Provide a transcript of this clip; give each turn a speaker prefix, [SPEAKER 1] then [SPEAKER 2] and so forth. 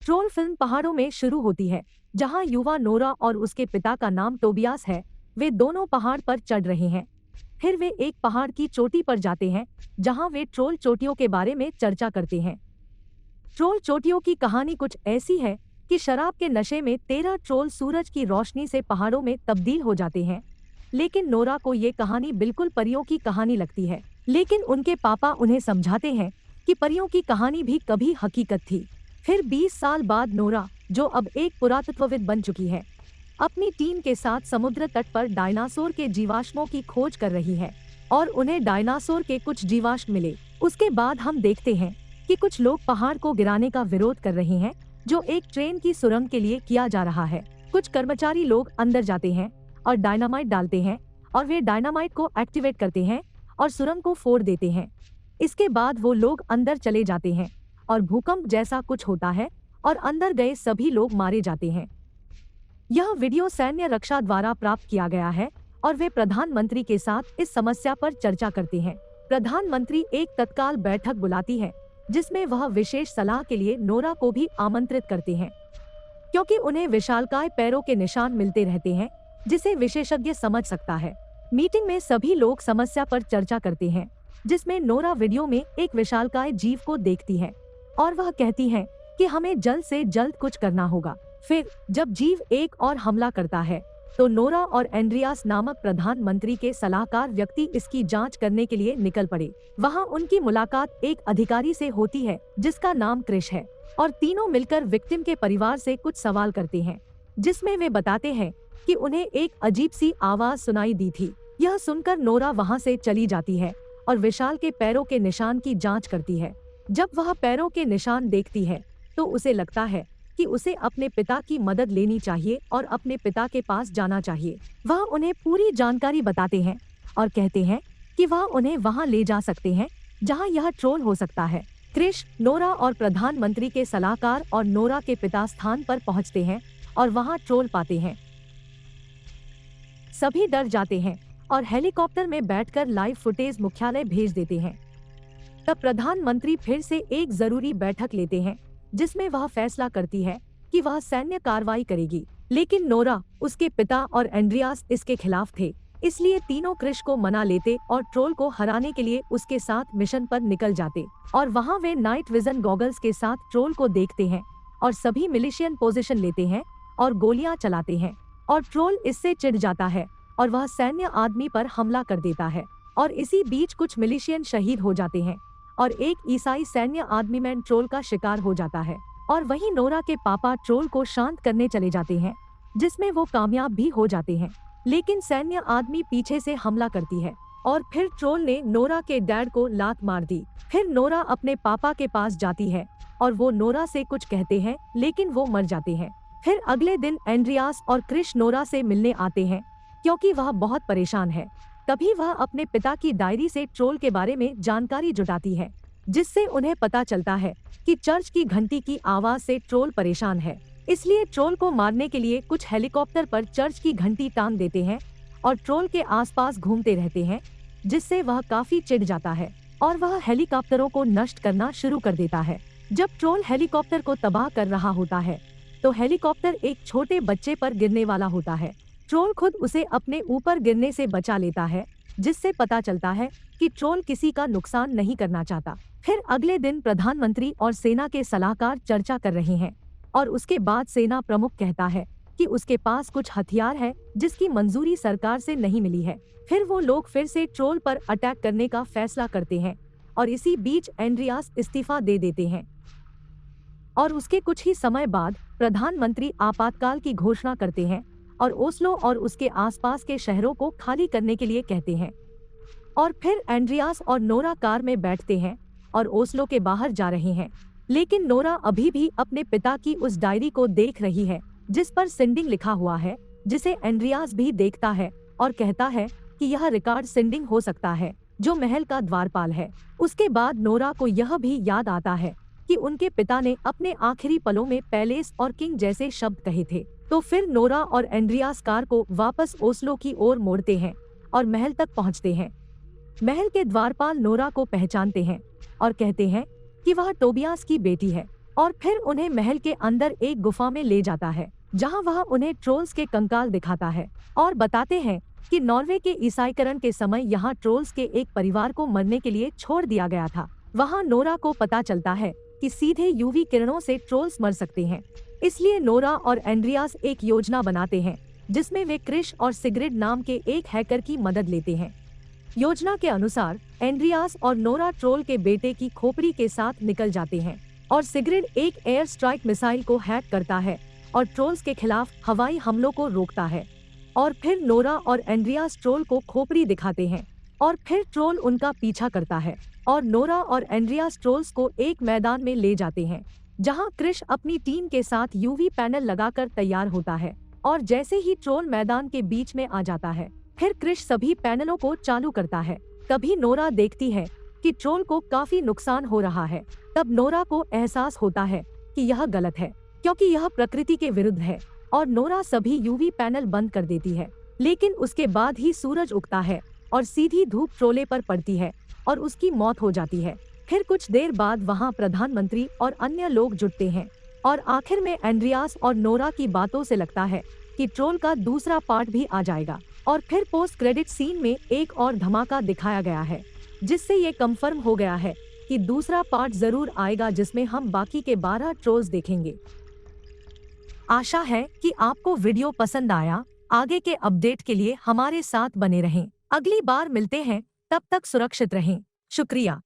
[SPEAKER 1] Troll film पहाड़ों में शुरू होती है, जहां युवा नोरा और उसके पिता का नाम टोबियास है। वे दोनों पहाड़ पर चढ़ रहे हैं। फिर वे एक पहाड़ की चोटी पर जाते हैं, जहां वे ट्रोल चोटियों के बारे में चर्चा करते हैं। ट्रोल चोटियों की कहानी कुछ ऐसी है कि शराब के नशे में 13 ट्रोल सूरज की रोशनी से पहाड़ों में तब्दील हो जाते हैं। लेकिन नोरा को ये कहानी बिल्कुल परियों की कहानी लगती है। लेकिन उनके पापा उन्हें समझाते हैं कि परियों की कहानी भी कभी हकीकत थी। फिर 20 साल बाद नोरा, जो अब एक पुरातत्वविद बन चुकी है, अपनी टीम के साथ समुद्र तट पर डायनासोर के जीवाश्मों की खोज कर रही है और उन्हें डायनासोर के कुछ जीवाश्म मिले। उसके बाद हम देखते हैं कि कुछ लोग पहाड़ को गिराने का विरोध कर रहे हैं, जो एक ट्रेन की सुरंग के लिए किया जा रहा है। कुछ कर्मचारी लोग अंदर जाते हैं और डायनामाइट डालते हैं और वे डायनामाइट को एक्टिवेट करते हैं और सुरंग को फोड़ देते हैं। इसके बाद वो लोग अंदर चले जाते हैं और भूकंप जैसा कुछ होता है और अंदर गए सभी लोग मारे जाते हैं। यह वीडियो सैन्य रक्षा द्वारा प्राप्त किया गया है और वे प्रधानमंत्री के साथ इस समस्या पर चर्चा करते हैं। प्रधानमंत्री एक तत्काल बैठक बुलाती है, जिसमें वह विशेष सलाह के लिए नोरा को भी आमंत्रित करते हैं, क्योंकि उन्हें विशालकाय पैरों के निशान मिलते रहते हैं, जिसे विशेषज्ञ समझ सकता है। मीटिंग में सभी लोग समस्या पर चर्चा करते हैं, जिसमें नोरा वीडियो में एक विशालकाय जीव को देखती है और वह कहती है कि हमें जल्द से जल्द कुछ करना होगा। फिर जब जीव एक और हमला करता है, तो नोरा और एंड्रियास नामक प्रधानमंत्री के सलाहकार व्यक्ति इसकी जांच करने के लिए निकल पड़े। वहां उनकी मुलाकात एक अधिकारी से होती है, जिसका नाम क्रिश है, और तीनों मिलकर विक्टिम के परिवार से कुछ सवाल करते हैं, जिसमें वे बताते हैं कि उन्हें एक अजीब सी आवाज सुनाई दी थी। यह सुनकर नोरा वहां से चली जाती है और विशाल के पैरों के निशान की जांच करती है। जब वह पैरों के निशान देखती है, तो उसे लगता है कि उसे अपने पिता की मदद लेनी चाहिए और अपने पिता के पास जाना चाहिए। वह उन्हें पूरी जानकारी बताते हैं और कहते हैं कि वह उन्हें वहां ले जा सकते हैं जहां यह ट्रोल हो सकता है। क्रिश, नोरा और प्रधानमंत्री के सलाहकार और नोरा के पिता स्थान पर पहुंचते हैं और वहां ट्रोल पाते हैं। सभी डर जाते हैं और हेलीकॉप्टर में बैठकर लाइव फुटेज मुख्यालय भेज देते हैं। तब प्रधानमंत्री फिर से एक जरूरी बैठक लेते हैं, जिसमें वह फैसला करती है कि वह सैन्य कार्रवाई करेगी। लेकिन नोरा, उसके पिता और एंड्रियास इसके खिलाफ थे, इसलिए तीनों क्रिश को मना लेते और ट्रोल को हराने के लिए उसके साथ मिशन पर निकल जाते। और वहां वे नाइट विजन गॉगल्स के साथ ट्रोल को देखते हैं और सभी मिलिशियन पोजीशन लेते हैं और गोलियां चलाते हैं। और ट्रोल इससे चिढ़ जाता है और वह सैन्य आदमी पर हमला कर देता है। और इसी बीच कुछ मिलिशियन शहीद हो जाते हैं और एक ईसाई सैन्य आदमी मैन ट्रोल का शिकार हो जाता है। और वहीं नोरा के पापा ट्रोल को शांत करने चले जाते हैं, जिसमें वो कामयाब भी हो जाते हैं। लेकिन सैन्य आदमी पीछे से हमला करती है और फिर ट्रोल ने नोरा के डैड को लात मार दी। फिर नोरा अपने पापा के पास जाती है और वो नोरा से कुछ कहते हैं, लेकिन वो मर जाते हैं। फिर अगले दिन एंड्रियास और क्रिश नोरा से मिलने आते हैं, क्योंकि वह बहुत परेशान है। तभी वह अपने पिता की डायरी से ट्रोल के बारे में जानकारी जुटाती है, जिससे उन्हें पता चलता है कि चर्च की घंटी की आवाज से ट्रोल परेशान है। इसलिए ट्रोल को मारने के लिए कुछ हेलीकॉप्टर पर चर्च की घंटी टांग देते हैं और ट्रोल के आसपास घूमते रहते हैं, जिससे वह काफी चिढ़ जाता है और वह हेलीकॉप्टरों को नष्ट करना शुरू कर देता है। जब ट्रोल हेलीकॉप्टर को तबाह कर रहा होता है, तो हेलीकॉप्टर एक छोटे बच्चे पर गिरने वाला होता है। ट्रोल खुद उसे अपने ऊपर गिरने से बचा लेता है, जिससे पता चलता है कि ट्रोल किसी का नुकसान नहीं करना चाहता। फिर अगले दिन प्रधानमंत्री और सेना के सलाहकार चर्चा कर रहे हैं और उसके बाद सेना प्रमुख कहता है कि उसके पास कुछ हथियार है जिसकी मंजूरी सरकार से नहीं मिली है। फिर वो लोग फिर से ट्रोल पर अटैक करने का फैसला करते हैं और इसी बीच एंड्रियास इस्तीफा दे देते हैं। और उसके कुछ ही समय बाद प्रधानमंत्री आपातकाल की घोषणा करते हैं और ओस्लो और उसके आसपास के शहरों को खाली करने के लिए कहते हैं। और फिर एंड्रियास और नोरा कार में बैठते हैं और ओस्लो के बाहर जा रहे हैं। लेकिन नोरा अभी भी अपने पिता की उस डायरी को देख रही है, जिस पर सिंडिंग लिखा हुआ है, जिसे एंड्रियास भी देखता है और कहता है कि यह रिकार्ड सिंडिंग हो सकता है, जो महल का द्वारपाल है। उसके बाद नोरा को यह भी याद आता है कि उनके पिता ने अपने आखिरी पलों में पैलेस और किंग जैसे शब्द कहे थे। तो फिर नोरा और एंड्रियास कार को वापस ओस्लो की ओर मोड़ते हैं और महल तक पहुंचते हैं। महल के द्वारपाल नोरा को पहचानते हैं और कहते हैं कि वह टोबियास की बेटी है। और फिर उन्हें महल के अंदर एक गुफा में ले जाता है, जहां वह उन्हें ट्रोल्स के कंकाल दिखाता है और बताते हैं कि नॉर्वे के ईसाईकरण के समय यहाँ ट्रोल्स के एक परिवार को मरने के लिए छोड़ दिया गया था। वहाँ नोरा को पता चलता है कि सीधे यूवी किरणों से ट्रोल्स मर सकते हैं, इसलिए नोरा और एंड्रियास एक योजना बनाते हैं जिसमें वे क्रिश और सिग्रिड नाम के एक हैकर की मदद लेते हैं। योजना के अनुसार एंड्रियास और नोरा ट्रोल के बेटे की खोपड़ी के साथ निकल जाते हैं और सिग्रिड एक एयर स्ट्राइक मिसाइल को हैक करता है और ट्रोल्स के खिलाफ हवाई हमलों को रोकता है। और फिर नोरा और एंड्रियास ट्रोल को खोपड़ी दिखाते हैं और फिर ट्रोल उनका पीछा करता है और नोरा और एंड्रियास ट्रोल्स को एक मैदान में ले जाते हैं जहां क्रिश अपनी टीम के साथ यूवी पैनल लगाकर तैयार होता है। और जैसे ही ट्रोल मैदान के बीच में आ जाता है, फिर क्रिश सभी पैनलों को चालू करता है। तभी नोरा देखती है कि ट्रोल को काफी नुकसान हो रहा है। तब नोरा को एहसास होता है कि यह गलत है क्योंकि यह प्रकृति के विरुद्ध है और नोरा सभी यूवी पैनल बंद कर देती है। लेकिन उसके बाद ही सूरज उगता है और सीधी धूप ट्रोले पर पड़ती है और उसकी मौत हो जाती है। फिर कुछ देर बाद वहाँ प्रधानमंत्री और अन्य लोग जुटते हैं और आखिर में एंड्रियास और नोरा की बातों से लगता है कि ट्रोल का दूसरा पार्ट भी आ जाएगा। और फिर पोस्ट क्रेडिट सीन में एक और धमाका दिखाया गया है जिससे ये कंफर्म हो गया है कि दूसरा पार्ट जरूर आएगा जिसमें हम बाकी के 12 ट्रोल्स देखेंगे। आशा है कि आपको वीडियो पसंद आया। आगे के अपडेट के लिए हमारे साथ बने रहें। अगली बार मिलते हैं, तब तक सुरक्षित रहें। शुक्रिया।